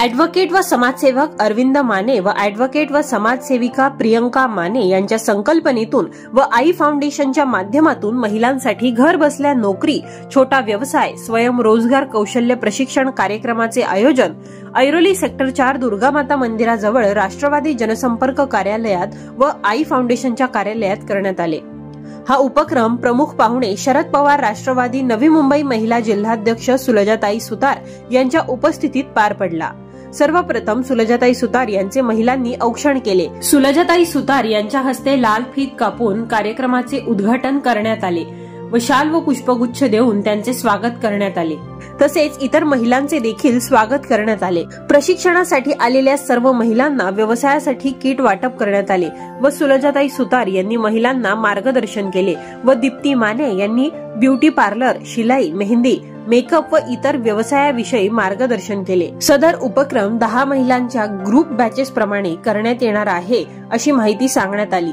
Advocate व समाजसेवक अरविंद माने व ॲडव्होकेट व समाजसेविका प्रियंका माने यांच्या संकल्पनेतून व आई फाउंडेशनच्या माध्यमातून महिलांसाठी घर बसल्या नोकरी, छोटा व्यवसाय, स्वयंरोजगार कौशल्य प्रशिक्षण कार्यक्रमाचे आयोजन ऐरोली सेक्टर 4 दुर्गामाता मंदिराजवळ राष्ट्रवादी जनसंपर्क कार्यालयात व आई फाउंडेशनच्या कार्यालयात करण्यात आले। हा उपक्रम प्रमुख पाहुणे शरद पवार राष्ट्रवादी नवी मुंबई महिला जिल्हाध्यक्ष सुलजाताई सुतार यांच्या उपस्थितीत पार पडला। सर्वप्रथम सुलजाताई सुतार यांचे महिलांनी औक्षण केले। सुलजाताई सुतार यांच्या हस्ते लाल फीत कापून कार्यक्रमाचे उद्घाटन करण्यात आले व शाल व पुष्पगुच्छ देऊन त्यांचे स्वागत करण्यात आले। तसेच इतर महिलांचे देखील स्वागत करण्यात आले। प्रशिक्षणासाठी आलेल्या सर्व महिलांना व्यवसायासाठी किट वाटप करण्यात आले व सुलजाताई सुतार यांनी महिलांना मार्गदर्शन केले व दीप्ती माने यांनी ब्युटी पार्लर, शिलाई, मेहंदी, मेकअप व इतर व्यवसायाविषयी मार्गदर्शन केले। सदर उपक्रम 10 महिलांच्या ग्रुप बॅचेस प्रमाणे करण्यात येणार आहे अशी माहिती सांगण्यात आली।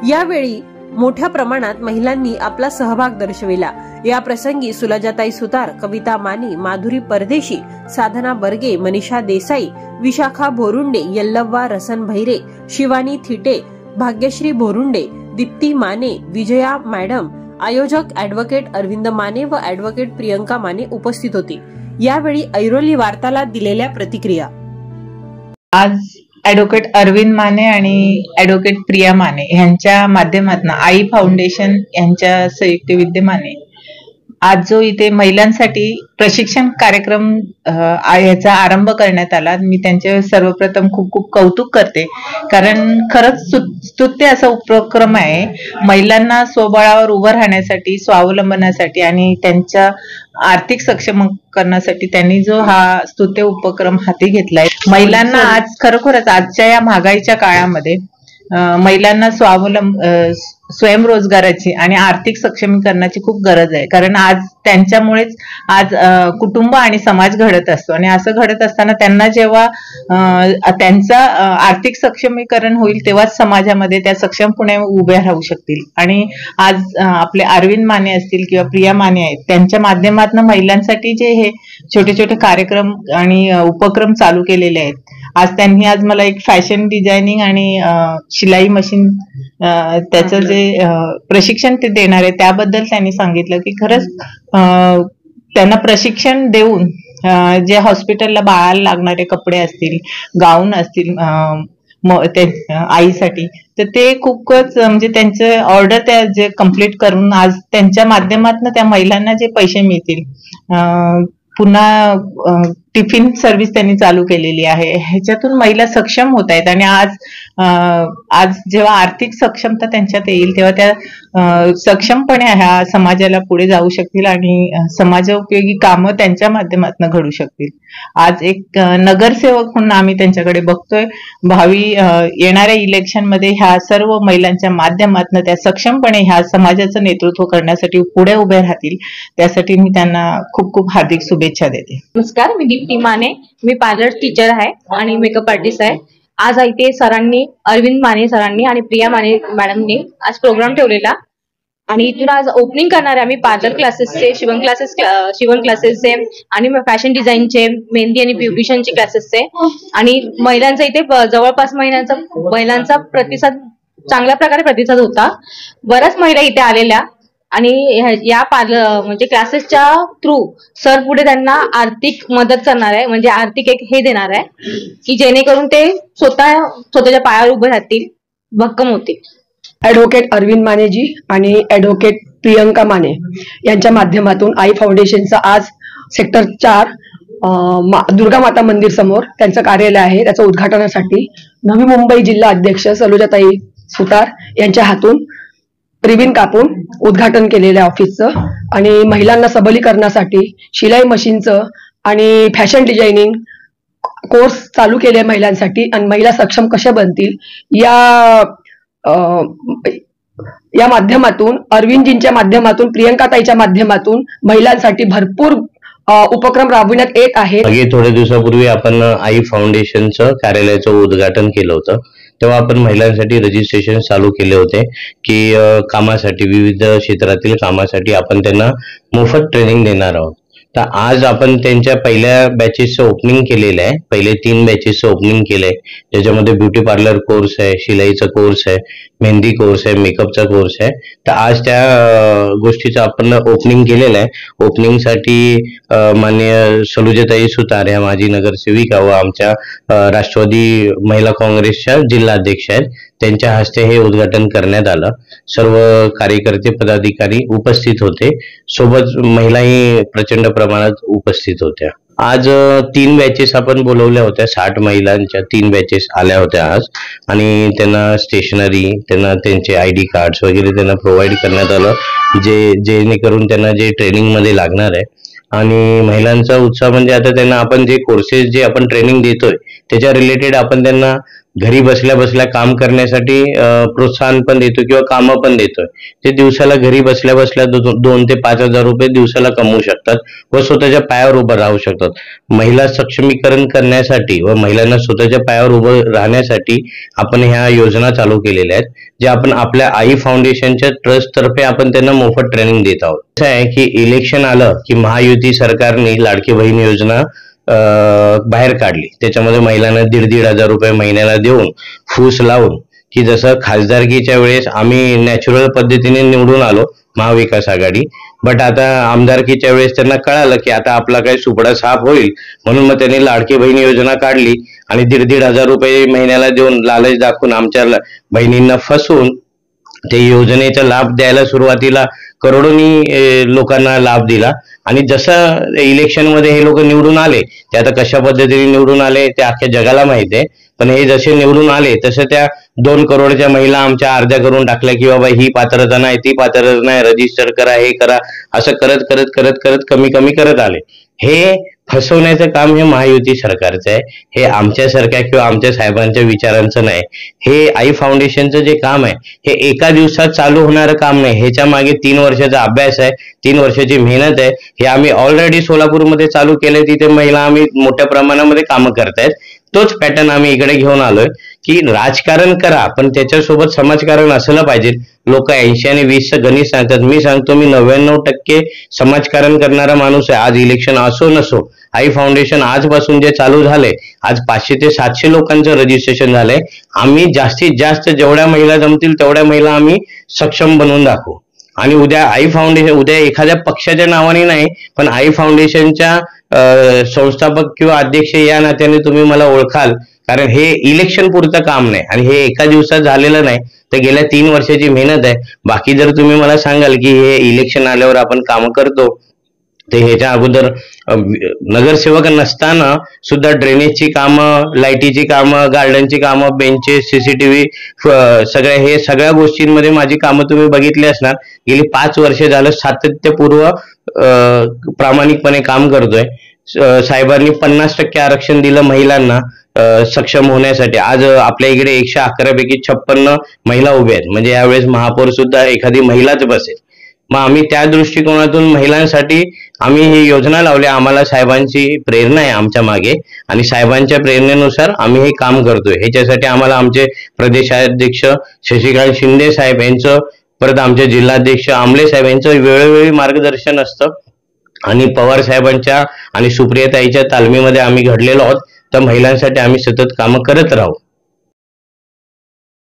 यावेळी मोठ्या प्रमाणात महिलांनी आपला सहभाग दर्शविला। या प्रसंगी सुलजाताई सुतार, कविता माने, माधुरी परदेशी, साधना बर्गे, मनीषा देसाई, विशाखा बोरुंडे, यल्लव्वा रसन भैरे, शिवानी थिटे, भाग्यश्री बोरुंडे, दीप्ती माने, विजया मॅडम, आयोजक ॲडव्होकेट अरविंद माने व ॲडव्होकेट प्रियंका माने उपस्थित होते। यावेळी ऐरोली वार्ताला दिलेल्या प्रतिक्रिया। आज ॲडव्होकेट अरविंद माने आणि ॲडव्होकेट प्रिया माने यांच्या माध्यमातून आई फाउंडेशन यांच्या संयुक्त विद्यमाने आज जो इथे महिलांसाठी प्रशिक्षण कार्यक्रम याचा आरंभ करण्यात आला, मी त्यांचे सर्वप्रथम खूप खूप कौतुक करते, कारण खरंच स्तुत्य असा उपक्रम आहे। महिलांना स्वबळावर उभं राहण्यासाठी, स्वावलंबनासाठी आणि त्यांच्या आर्थिक सक्षम करण्यासाठी त्यांनी जो हा स्तुत्य उपक्रम हाती घेतलाय। महिलांना आज खरोखरच आजच्या या महागाईच्या काळामध्ये महिलांना स्वयंरोजगाराची आणि आर्थिक सक्षमीकरणाची खूप गरज आहे, कारण आज त्यांच्यामुळेच आज कुटुंब आणि समाज घडत असतो आणि असं घडत असताना त्यांना जेव्हा त्यांचा आर्थिक सक्षमीकरण होईल तेव्हाच समाजामध्ये त्या सक्षमपणे उभ्या राहू शकतील। आणि आज आपले अरविंद माने असतील किंवा प्रिया माने आहेत, त्यांच्या माध्यमातून महिलांसाठी जे हे छोटे छोटे कार्यक्रम आणि उपक्रम चालू केलेले आहेत। त्यांनी आज मला एक फॅशन डिझायनिंग आणि शिलाई मशीन त्याचं जे प्रशिक्षण ते देणार आहे त्याबद्दल त्यांनी सांगितलं की खरंच त्यांना प्रशिक्षण देऊन जे हॉस्पिटलला बाळाला लागणारे कपडे असतील, गाऊन असतील आईसाठी, तर ते खूपच म्हणजे त्यांचे ऑर्डर त्या जे कम्प्लीट करून आज त्यांच्या माध्यमातून त्या महिलांना जे पैसे मिळतील, पुन्हा टिफिन सर्व्हिस त्यांनी चालू केलेली आहे। ह्याच्यातून महिला सक्षम होत आहेत आणि आज जेव्हा आर्थिक सक्षमता त्यांच्यात येईल तेव्हा त्या सक्षमपणे ह्या समाजाला पुढे जाऊ शकतील आणि समाजोपयोगी कामं त्यांच्या माध्यमातून घडू शकतील। आज एक नगरसेवक म्हणून आम्ही त्यांच्याकडे बघतोय। भावी येणाऱ्या इलेक्शन मध्ये ह्या सर्व महिलांच्या माध्यमातून त्या सक्षमपणे ह्या समाजाचं नेतृत्व करण्यासाठी पुढे उभे राहतील, त्यासाठी मी त्यांना खूप खूप हार्दिक शुभेच्छा देते। नमस्कार, मी दीप्ती माने, मी पार्लर टीचर आहे आणि मेकअप आर्टिस्ट आहे। आज इथे सरांनी, अरविंद माने सरांनी आणि प्रिया माने मॅडमनी आज प्रोग्राम ठेवलेला आणि इथून आज ओपनिंग करणार आहे आम्ही पार्लर क्लासेसचे, शिवण क्लासेसचे आणि फॅशन डिझाईनचे, मेहंदी आणि ब्युटिशियनचे क्लासेसचे। आणि महिलांचा इथे जवळपास महिलांचा प्रतिसाद चांगल्या प्रकारे प्रतिसाद होता। बऱ्याच महिला इथे आलेल्या आणि या म्हणजे क्लासेसच्या थ्रू सर पुढे त्यांना आर्थिक मदत करणार आहे, म्हणजे आर्थिक एक हे देणार आहे की जेणेकरून ते स्वतःच्या पायावर उभे राहतील, भक्कम होतील। ॲडव्होकेट अरविंद मानेजी आणि ॲडव्होकेट प्रियंका माने यांच्या माध्यमातून आई फाउंडेशनचा आज सेक्टर 4 दुर्गामाता मंदिर समोर त्यांचं कार्यालय आहे, त्याच्या उद्घाटनासाठी नवी मुंबई जिल्हा अध्यक्ष सुलजाताई सुतार यांच्या हातून रिबीन कापून उद्घाटन केलेल्या ऑफिसचं आणि महिलांना सबलीकरणासाठी शिलाई मशीनचं आणि फॅशन डिझायनिंग कोर्स चालू केले महिलांसाठी आणि महिला सक्षम कशा बनतील या माध्यमातून, अरविंदजींच्या माध्यमातून, प्रियंकाताईच्या माध्यमातून महिलांसाठी भरपूर उपक्रम राबविण्यात येत आहे। थोड्या दिवसापूर्वी आपण आई फाउंडेशनचं कार्यालयाचं उद्घाटन केलं होतं, तेव्हा आपण महिलांसाठी रजिस्ट्रेशन चालू केले होते की कामासाठी, विविध क्षेत्रातील कामासाठी आपण त्यांना मोफत ट्रेनिंग देणार आहोत। तर आज आपण त्यांच्या पहिल्या बॅचेसचं ओपनिंग केलेलं आहे. पहिले 3 बॅचेसचं ओपनिंग केलंय, ज्याच्यामध्ये ब्युटी पार्लर कोर्स आहे, शिलाईचा कोर्स आहे, मेहंदी कोर्स आहे, मेकअपचा कोर्स आहे. तर आज त्या गोष्टीचं आपण ओपनिंग केलेलं आहे. ओपनिंगसाठी माननीय सलुजाताई सुतार ह्या माजी नगरसेविका व आमच्या राष्ट्रवादी महिला काँग्रेसच्या जिल्हाध्यक्ष आहेत, त्यांच्या हस्ते हे उद्घाटन करण्यात आलं. सर्व कार्यकर्ते पदाधिकारी उपस्थित होते, सोबत महिलाही प्रचंड प्रमाणात उपस्थित होत्या. आज 3 बॅचेस आपण बोलवल्या होत्या. 60 महिलांच्या 3 बॅचेस आल्या होत्या आज, आणि त्यांना स्टेशनरी, त्यांना त्यांचे ID कार्ड्स वगैरे त्यांना प्रोव्हाइड करण्यात आलं, जेणेकरून त्यांना जे ट्रेनिंग मध्ये लागणार आहे. आणि महिलांचा उत्साह म्हणजे आता त्यांना आपण जे कोर्सेस जे आपण ट्रेनिंग देतोय त्याच्या रिलेटेड आपण त्यांना घरी बसल्या बसल्या काम करण्यासाठी प्रोत्साहन पण देतो किंवा कामं पण देतोय. ते दिवसाला घरी बसल्या बसल्या 2 ते 5 हजार रुपये दिवसाला कमवू शकतात व स्वतःच्या पायावर उभं राहू शकतात. महिला सक्षमीकरण करण्यासाठी व महिलांना स्वतःच्या पायावर उभं राहण्यासाठी आपण ह्या योजना चालू केलेल्या आहेत, जे आपण आपल्या आई फाउंडेशनच्या ट्रस्ट तर्फे आपण त्यांना मोफत ट्रेनिंग देत आहोत. असं आहे की इलेक्शन आलं की महायुती सरकारने लाडकी बहीण योजना बाहेर काढली. त्याच्यामध्ये महिलांना 1,500 हजार रुपये महिन्याला देऊन फूस लावून, की जसं खासदारकीच्या वेळेस आम्ही नॅचरल पद्धतीने निवडून आलो महाविकास आघाडी, बट आता आमदारकीच्या वेळेस त्यांना कळालं की आता आपला काही सुपडा साफ होईल, म्हणून मग त्यांनी लाडकी बहीण योजना काढली आणि 1,500 हजार रुपये महिन्याला देऊन लालच दाखवून आमच्या बहिणींना फसवून ते योजनेचा लाभ द्यायला सुरुवातीला करोडोनी लोकांना लाभ दिला. आणि जसं इलेक्शन मध्ये हे लोक निवडून आले, ते आता कशा पद्धतीने निवडून आले ते अख्ख्या जगाला माहिती आहे, पण हे जसे निवडून आले तसं त्या 2 करोडच्या महिला आमच्या अर्ध्या करून टाकल्या की बाबा ही पात्रता नाही, ती पात्रता नाही, रजिस्टर करा, हे करा, असं करत करत करत करत कमी कमी करत आले. हे फसवण्याचं काम हे महायुती सरकारचं आहे, हे आमच्यासारख्या किंवा आमच्या साहेबांच्या विचारांचं नाही. हे आई फाउंडेशनचं जे काम आहे हे एका दिवसात चालू होणारं काम नाही, ह्याच्या मागे 3 वर्षाचा अभ्यास आहे, 3 वर्षाची मेहनत आहे. हे आम्ही ऑलरेडी सोलापूरमध्ये चालू केलंय, तिथे महिला आम्ही मोठ्या प्रमाणामध्ये कामं करतायत. तोच पॅटर्न आम्ही इकडे घेऊन आलोय की राजकारण करा, पण त्याच्यासोबत समाजकारण असलं पाहिजे. लोक 80 आणि 20चं गणित सांगतात, मी सांगतो मी 99% समाजकारण करणारा माणूस आहे. आज इलेक्शन असो नसो, आई फाउंडेशन आजपासून जे चालू झालंय, आज 500 ते 700 लोकांचं रजिस्ट्रेशन झालंय. आम्ही जास्तीत जास्त जेवढ्या महिला जमतील तेवढ्या महिला आम्ही सक्षम बनवून दाखवू. आणि उद्या आई फाउंडेशन, उद्या एखाद्या पक्षाच्या नावाने नाही, पण आई फाउंडेशनच्या संस्थापक किंवा अध्यक्ष या नात्याने तुम्ही मला ओळखाल, कारण हे इलेक्शन पुरतं काम नाही आणि हे एका दिवसात झालेलं नाही, तर गेल्या 3 वर्षाची मेहनत आहे. बाकी जर तुम्ही मला सांगाल की हे इलेक्शन आल्यावर आपण कामं करतो, ते ह्याच्या अगोदर नगरसेवक नसताना सुद्धा ड्रेनेजची कामं, लाईटीची कामं, गार्डनची कामं, बेंचेस, CCTV सगळ्या गोष्टींमध्ये माझी कामं तुम्ही बघितली असणार. गेली 5 वर्ष झालं सातत्यपूर्व प्रामाणिकपणे काम करतोय. साहेबांनी 50% आरक्षण दिलं महिलांना सक्षम होण्यासाठी. आज आपल्या इकडे 111 पैकी 56 महिला उभ्या आहेत, म्हणजे यावेळेस महापौर सुद्धा एखादी महिलाच बसेल. मग आम्ही त्या दृष्टिकोनातून महिलांसाठी आम्ही ही योजना लावली. आम्हाला साहेबांची प्रेरणा आहे आमच्या मागे, आणि साहेबांच्या प्रेरणेनुसार आम्ही हे काम करतोय. ह्याच्यासाठी आम्हाला आमचे प्रदेशाध्यक्ष शशिकांत शिंदे साहेब यांचं, परत आमचे जिल्हाध्यक्ष आमले साहेब यांचं वेळोवेळी मार्गदर्शन असतं, आणि पवार साहेबांच्या आणि सुप्रियाताईच्या तालमीमध्ये आम्ही घडलेलो आहोत. तर महिलांसाठी आम्ही सतत कामं करत राहू.